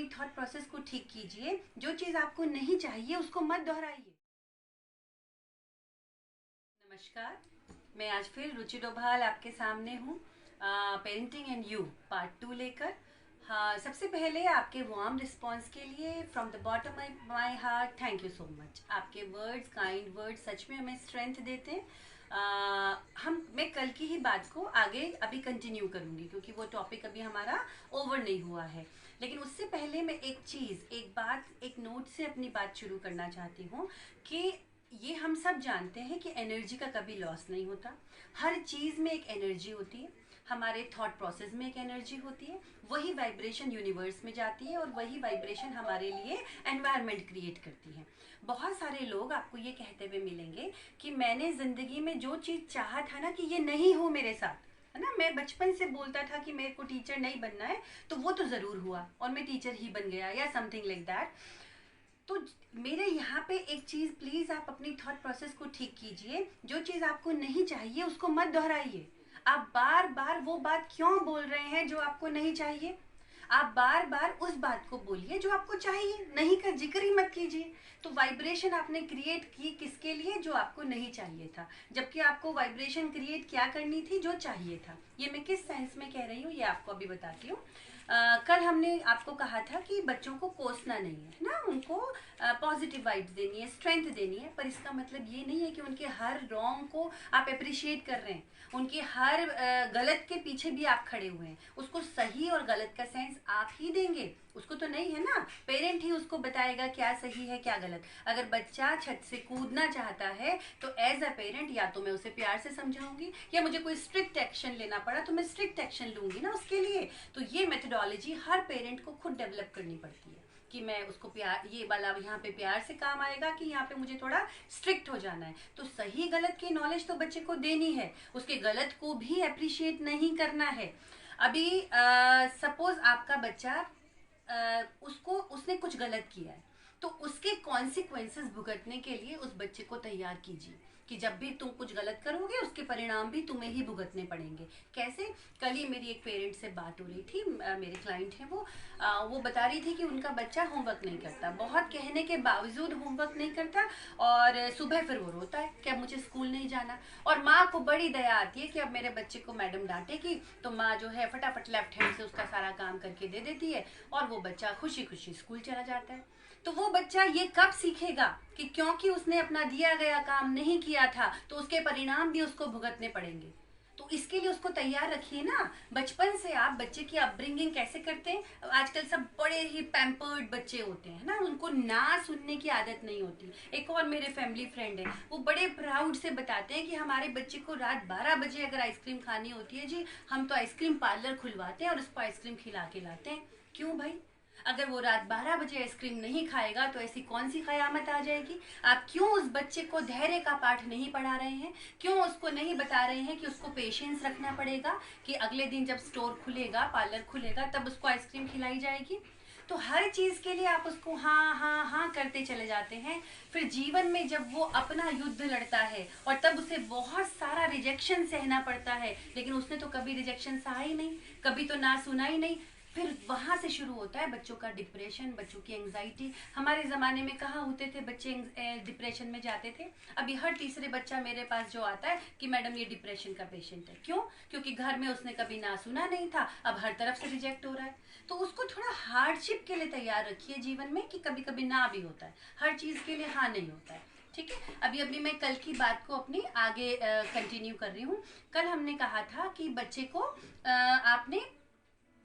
अपनी thought process को ठीक कीजिए। जो चीज़ आपको नहीं चाहिए उसको मत दोहराइए। नमस्कार, मैं आज फिर रुचि डोभाल आपके सामने हूँ, पेरेंटिंग एंड यू पार्ट 2 लेकर। हाँ, सबसे पहले आपके वार्म रिस्पॉन्स के लिए from the bottom of my heart thank you so much. आपके वर्ड्स, काइंड वर्ड्स सच में हमें स्ट्रेंथ देते हैं। मैं कल की ही बात को आगे अभी कंटिन्यू करूंगी क्योंकि वो टॉपिक अभी हमारा ओवर नहीं हुआ है। लेकिन उससे पहले मैं एक बात, एक नोट से अपनी बात शुरू करना चाहती हूँ कि ये हम सब जानते हैं कि एनर्जी का कभी लॉस नहीं होता। हर चीज़ में एक एनर्जी होती है। हमारे थॉट प्रोसेस में एक एनर्जी होती है, वही वाइब्रेशन यूनिवर्स में जाती है और वही वाइब्रेशन हमारे लिए एनवायरनमेंट क्रिएट करती है। बहुत सारे लोग आपको ये कहते हुए मिलेंगे कि मैंने ज़िंदगी में जो चीज़ चाहा था ना कि ये नहीं हो मेरे साथ, है ना, मैं बचपन से बोलता था कि मेरे को टीचर नहीं बनना है तो वो तो ज़रूर हुआ और मैं टीचर ही बन गया या समथिंग लाइक दैट। तो मेरे यहाँ पे एक चीज़, प्लीज़ आप अपनी थॉट प्रोसेस को ठीक कीजिए। जो चीज़ आपको नहीं चाहिए उसको मत दोहराइए। आप बार बार वो बात क्यों बोल रहे हैं जो आपको नहीं चाहिए? आप बार बार उस बात को बोलिए जो आपको चाहिए, नहीं का जिक्र ही मत कीजिए। तो वाइब्रेशन आपने क्रिएट की किसके लिए? जो आपको नहीं चाहिए था, जबकि आपको वाइब्रेशन क्रिएट क्या करनी थी? जो चाहिए था। ये मैं किस सेंस में कह रही हूँ ये आपको अभी बताती हूँ। कल हमने आपको कहा था कि बच्चों को कोसना नहीं है ना, उनको पॉजिटिव वाइब्स देनी है, स्ट्रेंथ देनी है। पर इसका मतलब ये नहीं है कि उनके हर रॉन्ग को आप अप्रिशिएट कर रहे हैं, उनके हर गलत के पीछे भी आप खड़े हुए हैं। उसको सही और गलत का सेंस आप ही देंगे, उसको तो नहीं है ना, पेरेंट ही उसको बताएगा क्या सही है क्या गलत। अगर बच्चा छत से कूदना चाहता है तो एज अ पेरेंट या तो मैं उसे प्यार से समझाऊंगी या मुझे कोई स्ट्रिक्ट एक्शन लेना पड़ा तो मैं स्ट्रिक्ट एक्शन लूंगी ना उसके लिए। तो ये मेथडोलॉजी हर पेरेंट को खुद डेवलप करनी पड़ती है कि मैं उसको प्यार, ये वाला यहाँ पे प्यार से काम आएगा कि यहाँ पे मुझे थोड़ा स्ट्रिक्ट हो जाना है। तो सही गलत की नॉलेज तो बच्चे को देनी है, उसके गलत को भी अप्रिशिएट नहीं करना है। अभी सपोज आपका बच्चा उसने कुछ गलत किया है तो उसके कॉन्सिक्वेंसेस भुगतने के लिए उस बच्चे को तैयार कीजिए कि जब भी तुम कुछ गलत करोगे उसके परिणाम भी तुम्हें ही भुगतने पड़ेंगे। कैसे? कल ही मेरी एक पेरेंट से बात हो रही थी, मेरे क्लाइंट हैं वो बता रही थी कि उनका बच्चा होमवर्क नहीं करता, बहुत कहने के बावजूद होमवर्क नहीं करता और सुबह फिर वो रोता है कि अब मुझे स्कूल नहीं जाना। और माँ को बड़ी दया आती है कि अब मेरे बच्चे को मैडम डांटेगी तो माँ जो है फटाफट लेफ्ट हैंड से उसका सारा काम करके दे देती है और वो बच्चा खुशी खुशी स्कूल चला जाता है। तो वो बच्चा ये कब सीखेगा कि क्योंकि उसने अपना दिया गया काम नहीं किया था तो उसके परिणाम भी उसको भुगतने पड़ेंगे। तो इसके लिए उसको तैयार रखिए ना। बचपन से आप बच्चे की अपब्रिंगिंग कैसे करते हैं? आजकल सब बड़े ही पैम्पर्ड बच्चे होते हैं ना, उनको ना सुनने की आदत नहीं होती। एक और मेरे फैमिली फ्रेंड है, वो बड़े प्राउड से बताते हैं कि हमारे बच्चे को रात 12 बजे अगर आइसक्रीम खानी होती है जी, हम तो आइसक्रीम पार्लर खुलवाते हैं और उसको आइसक्रीम खिला के लाते हैं। क्यों भाई? अगर वो रात 12 बजे आइसक्रीम नहीं खाएगा तो ऐसी कौन सी कयामत आ जाएगी? आप क्यों उस बच्चे को धैर्य का पाठ नहीं पढ़ा रहे हैं? क्यों उसको नहीं बता रहे हैं कि उसको पेशेंस रखना पड़ेगा कि अगले दिन जब स्टोर खुलेगा, पार्लर खुलेगा, तब उसको आइसक्रीम खिलाई जाएगी? तो हर चीज के लिए आप उसको हाँ हाँ हाँ करते चले जाते हैं। फिर जीवन में जब वो अपना युद्ध लड़ता है और तब उसे बहुत सारा रिजेक्शन सहना पड़ता है, लेकिन उसने तो कभी रिजेक्शन सहा ही नहीं, कभी तो ना सुना ही नहीं। फिर वहां से शुरू होता है बच्चों का डिप्रेशन, बच्चों की एंग्जाइटी। हमारे ज़माने में कहाँ होते थे बच्चे डिप्रेशन में जाते थे? अभी हर तीसरे बच्चा मेरे पास जो आता है कि मैडम ये डिप्रेशन का पेशेंट है। क्यों? क्योंकि घर में उसने कभी ना सुना नहीं था, अब हर तरफ से रिजेक्ट हो रहा है। तो उसको थोड़ा हार्डशिप के लिए तैयार रखिए जीवन में कि कभी कभी ना भी होता है, हर चीज़ के लिए हाँ नहीं होता है। ठीक है, अभी अभी मैं कल की बात को अपनी आगे कंटिन्यू कर रही हूँ। कल हमने कहा था कि बच्चे को आपने,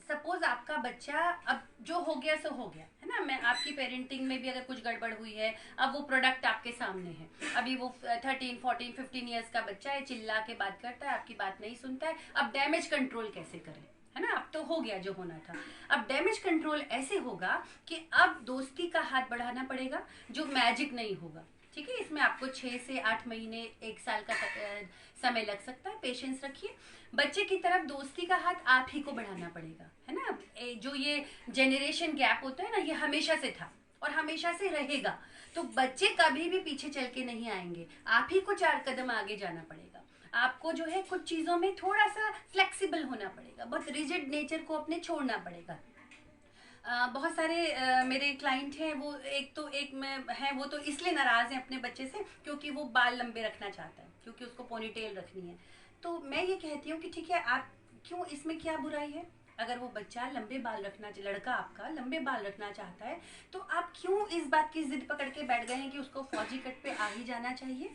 सपोज आपका बच्चा, अब जो हो गया सो हो गया है ना, मैं आपकी पेरेंटिंग में भी अगर कुछ गड़बड़ हुई है, अब वो प्रोडक्ट आपके सामने है। अभी वो 13, 14, 15 ईयर्स का बच्चा है, चिल्ला के बात करता है, आपकी बात नहीं सुनता है। अब डैमेज कंट्रोल कैसे करें, है ना? अब तो हो गया जो होना था। अब डैमेज कंट्रोल ऐसे होगा कि अब दोस्ती का हाथ बढ़ाना पड़ेगा, जो मैजिक नहीं होगा। ठीक है, इसमें आपको 6 से 8 महीने, 1 साल का समय लग सकता है। पेशेंस रखिए। बच्चे की तरफ दोस्ती का हाथ आप ही को बढ़ाना पड़ेगा, है ना? जो ये जेनरेशन गैप होता है ना, ये हमेशा से था और हमेशा से रहेगा। तो बच्चे कभी भी पीछे चल के नहीं आएंगे, आप ही को 4 कदम आगे जाना पड़ेगा। आपको जो है कुछ चीजों में थोड़ा सा फ्लेक्सिबल होना पड़ेगा, बहुत रिजिड नेचर को अपने छोड़ना पड़ेगा। बहुत सारे मेरे क्लाइंट हैं, वो एक में है, वो तो इसलिए नाराज़ हैं अपने बच्चे से क्योंकि वो बाल लंबे रखना चाहता है, क्योंकि उसको पोनीटेल रखनी है। तो मैं ये कहती हूँ कि ठीक है, आप क्यों, इसमें क्या बुराई है? अगर वो बच्चा लंबे बाल रखना, लड़का आपका लंबे बाल रखना चाहता है, तो आप क्यों इस बात की जिद पकड़ के बैठ गए हैं कि उसको फौजी कट पे आ ही जाना चाहिए?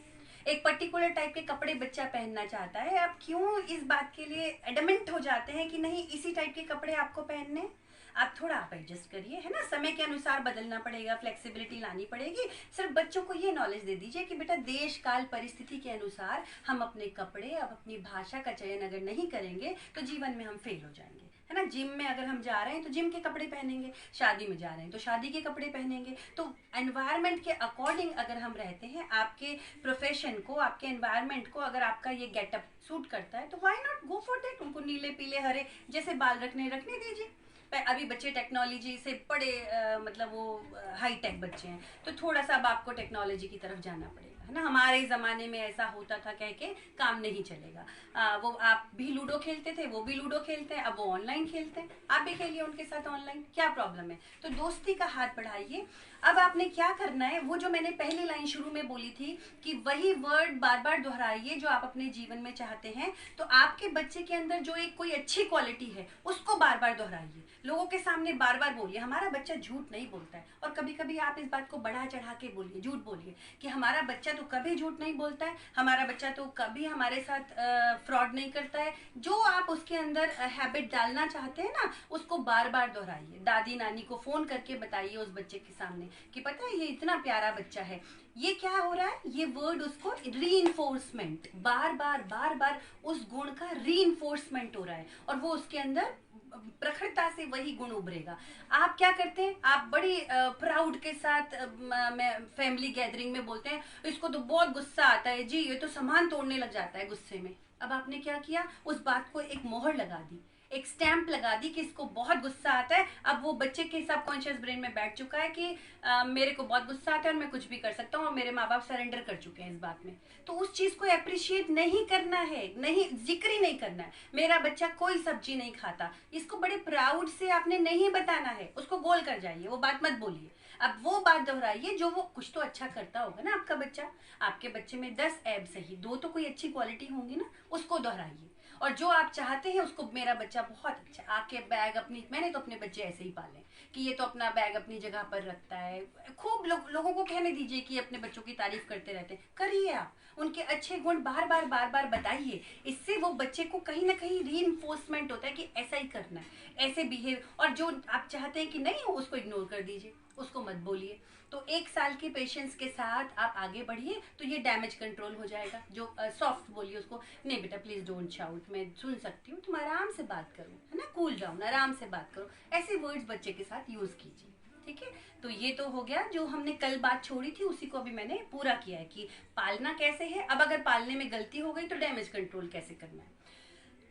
एक पर्टिकुलर टाइप के कपड़े बच्चा पहनना चाहता है, आप क्यों इस बात के लिए एडमेंट हो जाते हैं कि नहीं इसी टाइप के कपड़े आपको पहनने? आप थोड़ा आप एडजस्ट करिए, है ना, समय के अनुसार बदलना पड़ेगा, फ्लेक्सिबिलिटी लानी पड़ेगी। सिर्फ बच्चों को ये नॉलेज दे दीजिए कि बेटा देश काल परिस्थिति के अनुसार हम अपने कपड़े, अब अपनी भाषा का चयन अगर नहीं करेंगे तो जीवन में हम फेल हो जाएंगे, है ना। जिम में अगर हम जा रहे हैं तो जिम के कपड़े पहनेंगे, शादी में जा रहे हैं तो शादी के कपड़े पहनेंगे। तो एनवायरनमेंट के अकॉर्डिंग अगर हम रहते हैं, आपके प्रोफेशन को, आपके एनवायरनमेंट को अगर आपका ये गेटअप सूट करता है तो why not go for that. उनको नीले पीले हरे जैसे बाल रखने दीजिए। अभी बच्चे टेक्नोलॉजी से बड़े मतलब वो हाई टेक बच्चे हैं, तो थोड़ा सा अब आपको टेक्नोलॉजी की तरफ जाना पड़ेगा, है ना। हमारे ज़माने में ऐसा होता था कह के काम नहीं चलेगा। वो आप भी लूडो खेलते थे, वो भी लूडो खेलते हैं, अब वो ऑनलाइन खेलते हैं, आप भी खेलिए उनके साथ ऑनलाइन, क्या प्रॉब्लम है? तो दोस्ती का हाथ बढ़ाइए। अब आपने क्या करना है, वो जो मैंने पहली लाइन शुरू में बोली थी कि वही वर्ड बार बार दोहराइए जो आप अपने जीवन में चाहते हैं। तो आपके बच्चे के अंदर जो एक कोई अच्छी क्वालिटी है उसको बार बार दोहराइए, लोगों के सामने बार बार बोलिए। हमारा बच्चा झूठ नहीं बोलता है, और कभी कभी आप इस बात को बढ़ा चढ़ा के बोलिए, झूठ बोलिए कि हमारा बच्चा तो कभी झूठ नहीं बोलता है, हमारा बच्चा तो कभी हमारे साथ फ्रॉड नहीं करता है। जो आप उसके अंदर हैबिट डालना चाहते हैं ना, उसको बार बार दोहराइए। दादी नानी को फोन करके बताइए उस बच्चे के सामने कि पता है ये इतना प्यारा बच्चा है। ये क्या हो रहा है, ये वर्ड उसको रीइंफोर्समेंट, बार बार उस गुण का रीइंफोर्समेंट हो रहा है, और वो उसके अंदर प्रखरता से वही गुण उभरेगा। आप क्या करते हैं, आप बड़ी प्राउड के साथ फैमिली गैदरिंग में बोलते हैं इसको तो बहुत गुस्सा आता है जी, ये तो सामान तोड़ने लग जाता है गुस्से में। अब आपने क्या किया, उस बात को एक मोहर लगा दी, एक स्टैंप लगा दी कि इसको बहुत गुस्सा आता है। अब वो बच्चे के सबकॉन्शियस ब्रेन में बैठ चुका है कि मेरे को बहुत गुस्सा आता है और मैं कुछ भी कर सकता हूँ, और मेरे माँ बाप सरेंडर कर चुके हैं इस बात में। तो उस चीज को अप्रिशिएट नहीं करना है, नहीं जिक्र ही नहीं करना है। मेरा बच्चा कोई सब्जी नहीं खाता, इसको बड़े प्राउड से आपने नहीं बताना है, उसको गोल कर जाइए, वो बात मत बोलिए। अब वो बात दोहराइए जो वो कुछ तो अच्छा करता होगा ना आपका बच्चा। आपके बच्चे में 10 ऐब सही 2 तो कोई अच्छी क्वालिटी होंगी ना, उसको दोहराइए। और जो आप चाहते हैं उसको, मेरा बच्चा बहुत अच्छा आके बैग अपनी, मैंने तो अपने बच्चे ऐसे ही पाले कि ये तो अपना बैग अपनी जगह पर रखता है। खूब लोगों को कहने दीजिए कि अपने बच्चों की तारीफ करते रहते हैं, करिए आप उनके अच्छे गुण बार बार बताइए। इससे वो बच्चे को कहीं ना कहीं रीइंफोर्समेंट होता है कि ऐसा ही करना है, ऐसे बिहेव। और जो आप चाहते हैं कि नहीं हो उसको इग्नोर कर दीजिए, उसको मत बोलिए। तो 1 साल के पेशेंस के साथ आप आगे बढ़िए, तो ये डैमेज कंट्रोल हो जाएगा। जो सॉफ्ट बोलिए उसको, नहीं बेटा प्लीज डोंट शाउट, मैं सुन सकती हूँ, तुम आराम से बात करो, है ना, कूल डाउन, आराम से बात करो। ऐसे वर्ड्स बच्चे के साथ यूज कीजिए, ठीक है। तो ये तो हो गया, जो हमने कल बात छोड़ी थी उसी को अभी मैंने पूरा किया है कि पालना कैसे है। अब अगर पालने में गलती हो गई तो डैमेज कंट्रोल कैसे करना है।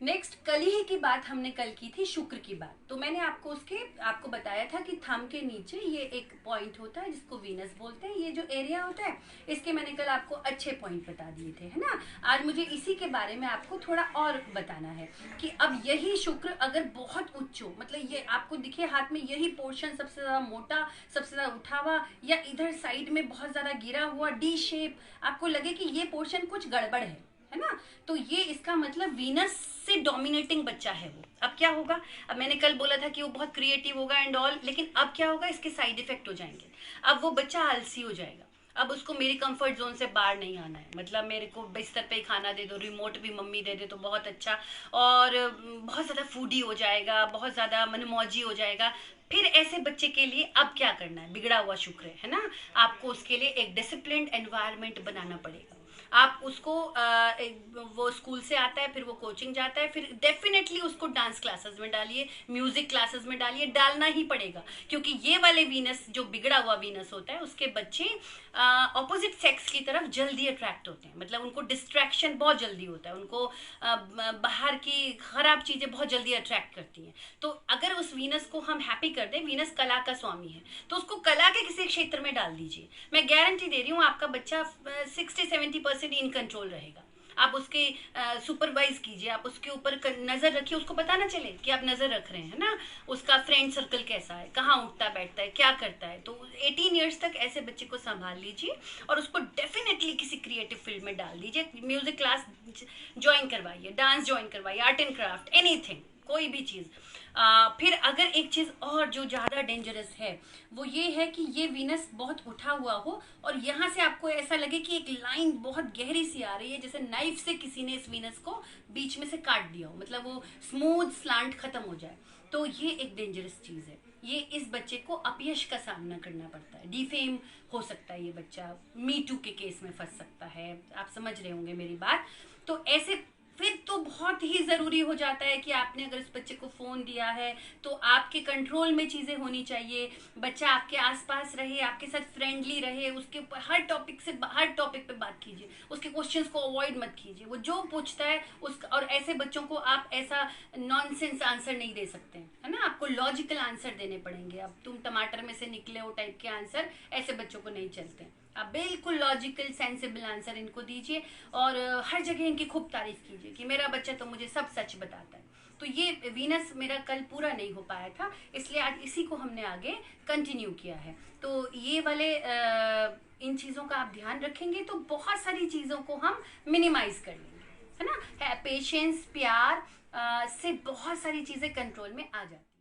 नेक्स्ट, कली की बात हमने कल की थी, शुक्र की बात। तो मैंने आपको बताया था कि थंब के नीचे ये एक पॉइंट होता है जिसको वीनस बोलते हैं। ये जो एरिया होता है इसके मैंने कल आपको अच्छे पॉइंट बता दिए थे, है ना। आज मुझे इसी के बारे में आपको थोड़ा और बताना है कि अब यही शुक्र अगर बहुत उच्च हो, मतलब ये आपको दिखे हाथ में यही पोर्शन सबसे ज्यादा मोटा, सबसे ज्यादा उठा हुआ, या इधर साइड में बहुत ज्यादा गिरा हुआ डी शेप, आपको लगे कि ये पोर्शन कुछ गड़बड़ है ना, तो ये इसका मतलब वीनस से डोमिनेटिंग बच्चा है वो। अब क्या होगा, अब मैंने कल बोला था कि वो बहुत क्रिएटिव होगा एंड ऑल, लेकिन अब क्या होगा, इसके साइड इफेक्ट हो जाएंगे। अब वो बच्चा आलसी हो जाएगा, अब उसको मेरी कंफर्ट जोन से बाहर नहीं आना है, मतलब मेरे को बिस्तर पे ही खाना दे दो, रिमोट भी मम्मी दे दे तो बहुत अच्छा, और बहुत ज़्यादा फूडी हो जाएगा, बहुत ज़्यादा मनमौजी हो जाएगा। फिर ऐसे बच्चे के लिए अब क्या करना है, बिगड़ा हुआ शुक्र है ना, आपको उसके लिए एक डिसिप्लिन्ड एनवायरनमेंट बनाना पड़ेगा। आप उसको वो स्कूल से आता है, फिर वो कोचिंग जाता है, फिर डेफिनेटली उसको डांस क्लासेस में डालिए, म्यूजिक क्लासेस में डालिए, डालना ही पड़ेगा। क्योंकि ये वाले वीनस, जो बिगड़ा हुआ वीनस होता है, उसके बच्चे ऑपोजिट सेक्स की तरफ जल्दी अट्रैक्ट होते हैं, मतलब उनको डिस्ट्रैक्शन बहुत जल्दी होता है, उनको बाहर की खराब चीजें बहुत जल्दी अट्रैक्ट करती हैं। तो अगर उस वीनस को हम हैप्पी कर दें, वीनस कला का स्वामी है, तो उसको कला के किसी क्षेत्र में डाल दीजिए, मैं गारंटी दे रही हूँ आपका बच्चा 60-70% इन कंट्रोल रहेगा। आप उसके सुपरवाइज कीजिए, आप उसके ऊपर नजर रखिए, उसको पता ना चले कि आप नजर रख रहे हैं ना। उसका फ्रेंड सर्कल कैसा है, कहाँ उठता बैठता है, क्या करता है। तो 18 ईयर्स तक ऐसे बच्चे को संभाल लीजिए और उसको डेफिनेटली किसी क्रिएटिव फील्ड में डाल दीजिए। म्यूजिक क्लास ज्वाइन करवाइए, डांस ज्वाइन करवाइए, आर्ट एंड क्राफ्ट, एनीथिंग, कोई भी चीज। फिर अगर एक चीज और जो ज्यादा डेंजरस है वो ये है कि ये वीनस बहुत उठा हुआ हो और यहाँ से आपको ऐसा लगे कि एक लाइन बहुत गहरी सी आ रही है, जैसे नाइफ से किसी ने इस वीनस को बीच में से काट दिया हो, मतलब वो स्मूथ स्लांट खत्म हो जाए, तो ये एक डेंजरस चीज है। ये इस बच्चे को अपयश का सामना करना पड़ता है, डिफेम हो सकता है, ये बच्चा मी टू के केस में फंस सकता है। आप समझ रहे होंगे मेरी बात। तो ऐसे फिर तो बहुत ही जरूरी हो जाता है कि आपने अगर इस बच्चे को फोन दिया है तो आपके कंट्रोल में चीजें होनी चाहिए, बच्चा आपके आसपास रहे, आपके साथ फ्रेंडली रहे, उसके ऊपर हर टॉपिक पे बात कीजिए, उसके क्वेश्चंस को अवॉइड मत कीजिए, वो जो पूछता है उसका। और ऐसे बच्चों को आप ऐसा नॉनसेंस आंसर नहीं दे सकते, है ना, आपको लॉजिकल आंसर देने पड़ेंगे। अब तुम टमाटर में से निकले हो टाइप के आंसर ऐसे बच्चों को नहीं चलते। आप बिल्कुल लॉजिकल सेंसिबल आंसर इनको दीजिए और हर जगह इनकी खूब तारीफ कीजिए कि मेरा बच्चा तो मुझे सब सच बताता है। तो ये वीनस मेरा कल पूरा नहीं हो पाया था, इसलिए आज इसी को हमने आगे कंटिन्यू किया है। तो ये वाले इन चीज़ों का आप ध्यान रखेंगे तो बहुत सारी चीज़ों को हम मिनिमाइज कर लेंगे, है ना। पेशेंस, प्यार से बहुत सारी चीज़ें कंट्रोल में आ जाती हैं।